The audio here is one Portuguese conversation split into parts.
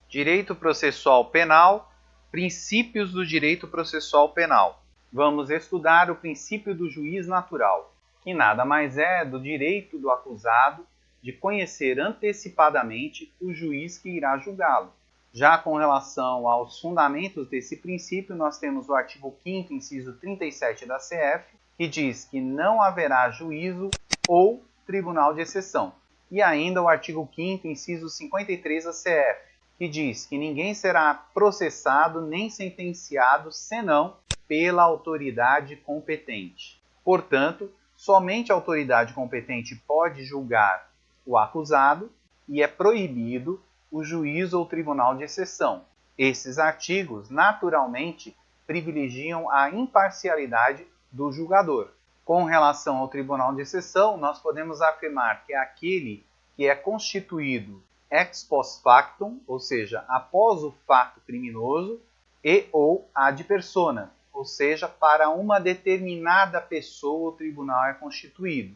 Direito processual penal, princípios do direito processual penal. Vamos estudar o princípio do juiz natural, que nada mais é do direito do acusado de conhecer antecipadamente o juiz que irá julgá-lo. Já com relação aos fundamentos desse princípio, nós temos o artigo 5º, inciso 37 da CF, que diz que não haverá juízo ou tribunal de exceção. E ainda o artigo 5º, inciso 53 da CF, que diz que ninguém será processado nem sentenciado senão pela autoridade competente. Portanto, somente a autoridade competente pode julgar o acusado e é proibido o juízo ou tribunal de exceção. Esses artigos, naturalmente, privilegiam a imparcialidade do julgador. Com relação ao tribunal de exceção, nós podemos afirmar que é aquele que é constituído ex post factum, ou seja, após o fato criminoso, e ou ad persona, ou seja, para uma determinada pessoa o tribunal é constituído.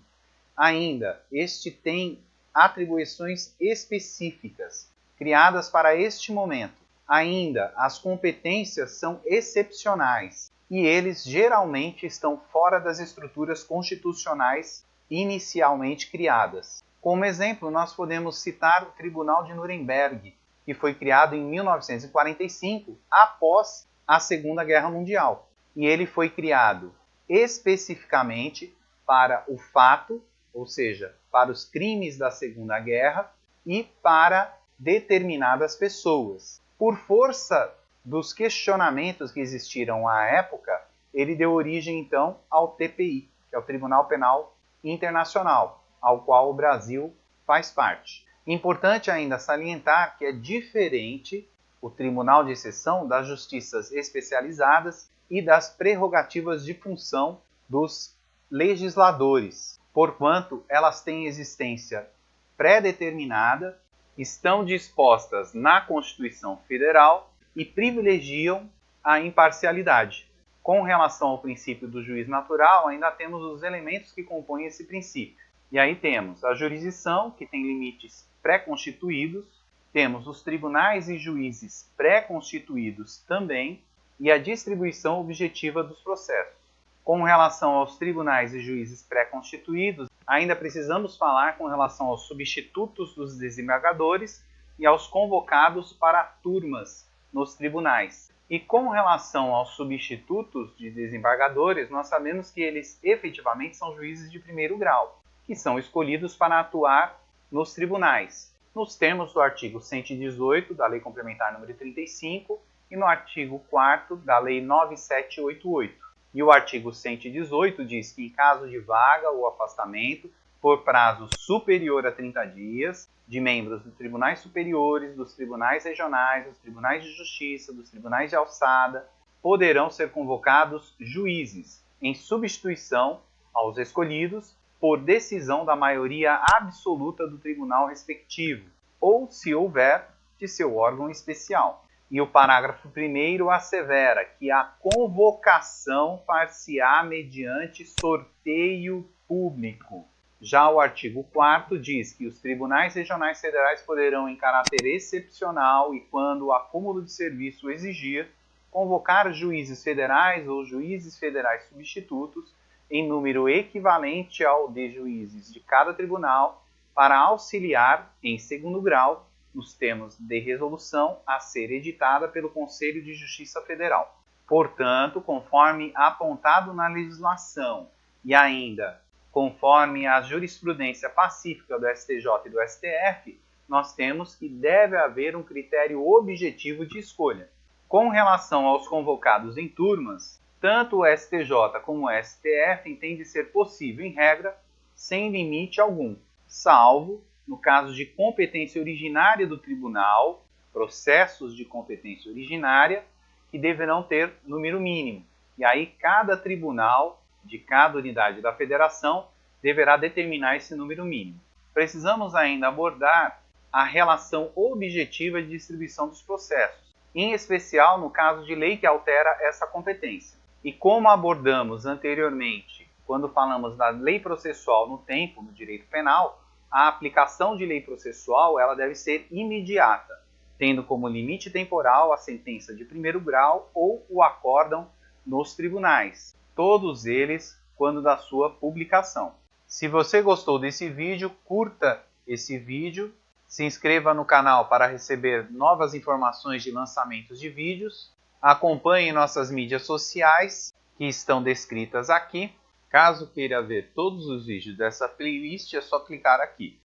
Ainda, este tem atribuições específicas, criadas para este momento. Ainda, as competências são excepcionais e eles geralmente estão fora das estruturas constitucionais inicialmente criadas. Como exemplo, nós podemos citar o Tribunal de Nuremberg, que foi criado em 1945, após a Segunda Guerra Mundial. E ele foi criado especificamente para o fato, ou seja, para os crimes da Segunda Guerra e para determinadas pessoas. Por força dos questionamentos que existiram à época, ele deu origem, então, ao TPI, que é o Tribunal Penal Internacional, ao qual o Brasil faz parte. Importante ainda salientar que é diferente o Tribunal de Exceção das justiças especializadas e das prerrogativas de função dos legisladores, porquanto elas têm existência pré-determinada, estão dispostas na Constituição Federal e privilegiam a imparcialidade. Com relação ao princípio do juiz natural, ainda temos os elementos que compõem esse princípio. E aí temos a jurisdição, que tem limites pré-constituídos, temos os tribunais e juízes pré-constituídos também, e a distribuição objetiva dos processos. Com relação aos tribunais e juízes pré-constituídos, ainda precisamos falar com relação aos substitutos dos desembargadores e aos convocados para turmas nos tribunais. E com relação aos substitutos de desembargadores, nós sabemos que eles efetivamente são juízes de primeiro grau, que são escolhidos para atuar nos tribunais, nos termos do artigo 118 da Lei Complementar nº 35 e no artigo 4º da Lei 9788. E o artigo 118 diz que, em caso de vaga ou afastamento, por prazo superior a 30 dias, de membros dos tribunais superiores, dos tribunais regionais, dos tribunais de justiça, dos tribunais de alçada, poderão ser convocados juízes, em substituição aos escolhidos, por decisão da maioria absoluta do tribunal respectivo, ou, se houver, de seu órgão especial. E o parágrafo 1º assevera que a convocação far-se-á mediante sorteio público. Já o artigo 4º diz que os tribunais regionais federais poderão, em caráter excepcional e quando o acúmulo de serviço o exigir, convocar juízes federais ou juízes federais substitutos em número equivalente ao de juízes de cada tribunal para auxiliar, em segundo grau, nos termos de resolução a ser editada pelo Conselho de Justiça Federal. Portanto, conforme apontado na legislação e ainda conforme a jurisprudência pacífica do STJ e do STF, nós temos que deve haver um critério objetivo de escolha. Com relação aos convocados em turmas, tanto o STJ como o STF entendem ser possível, em regra, sem limite algum, salvo no caso de competência originária do tribunal, processos de competência originária, que deverão ter número mínimo. E aí cada tribunal de cada unidade da federação deverá determinar esse número mínimo. Precisamos ainda abordar a relação objetiva de distribuição dos processos, em especial no caso de lei que altera essa competência. E como abordamos anteriormente, quando falamos da lei processual no tempo, no direito penal, a aplicação de lei processual ela deve ser imediata. tendo como limite temporal a sentença de primeiro grau ou o acórdão nos tribunais, todos eles quando da sua publicação. Se você gostou desse vídeo, curta esse vídeo, se inscreva no canal para receber novas informações de lançamentos de vídeos, acompanhe nossas mídias sociais que estão descritas aqui. Caso queira ver todos os vídeos dessa playlist, é só clicar aqui.